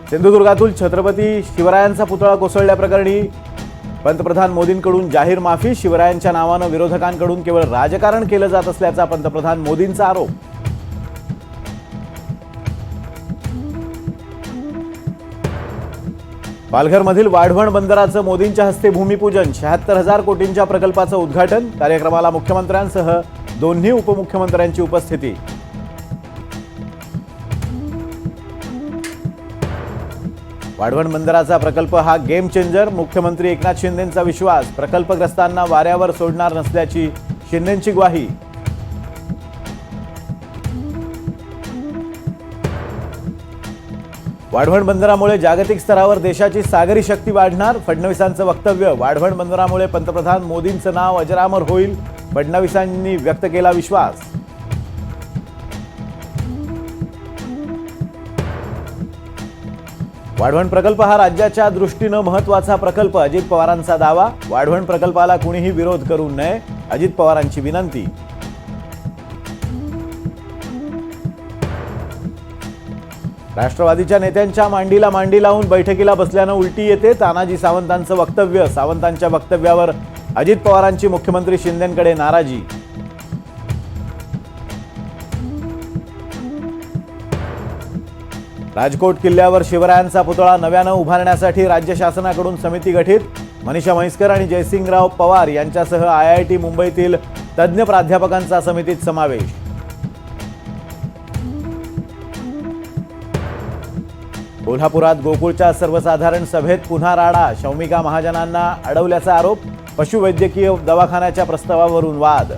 सिंधुदुर्गातील छत्रपती शिवरायांचा पुतळा कोसळल्याप्रकरणी पंतप्रधान मोदींकडून जाहीर माफी. शिवरायांच्या नावानं विरोधकांकडून केवळ राजकारण केलं जात असल्याचा पंतप्रधान मोदींचा आरोप. पालघरमधील वाढवण बंदराचं मोदींच्या हस्ते भूमिपूजन. 76,000 कोटींच्या प्रकल्पाचं उद्घाटन. कार्यक्रमाला मुख्यमंत्र्यांसह दोन्ही उपमुख्यमंत्र्यांची उपस्थिती. वाढवण बंदराचा प्रकल्प हा गेम चेंजर. मुख्यमंत्री एकनाथ शिंदेंचा विश्वास. प्रकल्पग्रस्तांना वाऱ्यावर सोडणार नसल्याची शिंदेंची ग्वाही. वाढवण बंदरामुळे जागतिक स्तरावर देशाची सागरी शक्ती वाढणार. फडणवीसांचं वक्तव्य. वाढवण बंदरामुळे पंतप्रधान मोदींचं नाव अजरामर होईल. फडणवीसांनी व्यक्त केला विश्वास. वाढवण प्रकल्प हा राज्याच्या दृष्टीनं महत्त्वाचा प्रकल्प. अजित पवारांचा दावा. वाढवण प्रकल्पाला कुणीही विरोध करू नये, अजित पवारांची विनंती. राष्ट्रवादीच्या नेत्यांच्या मांडीला मांडी लावून बैठकीला बसल्यानं उलटी येते. तानाजी सावंतांचं वक्तव्य. सावंतांच्या वक्तव्यावर अजित पवारांची मुख्यमंत्री शिंदेंकडे नाराजी. राजकोट किल्ल्यावर शिवरायांचा पुतळा नव्यानं उभारण्यासाठी राज्य शासनाकडून समिती गठीत. मनीषा म्हैसकर आणि जयसिंगराव पवार यांच्यासह IIT मुंबईतील तज्ज्ञ प्राध्यापकांचा समितीत समावेश. कोल्हापुरात गोकुळच्या सर्वसाधारण सभेत पुन्हा राडा. शौमिका महाजनांना अडवल्याचा आरोप. पशुवैद्यकीय दवाखान्याच्या प्रस्तावावरून वाद.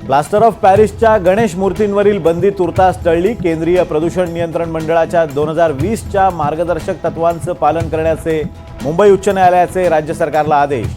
प्लास्टर ऑफ पॅरिसच्या गणेश मूर्तींवरील बंदी तुर्तास टळली. केंद्रीय प्रदूषण नियंत्रण मंडळाच्या 2020च्या मार्गदर्शक तत्वांचं पालन करण्याचे मुंबई उच्च न्यायालयाचे राज्य सरकारला आदेश.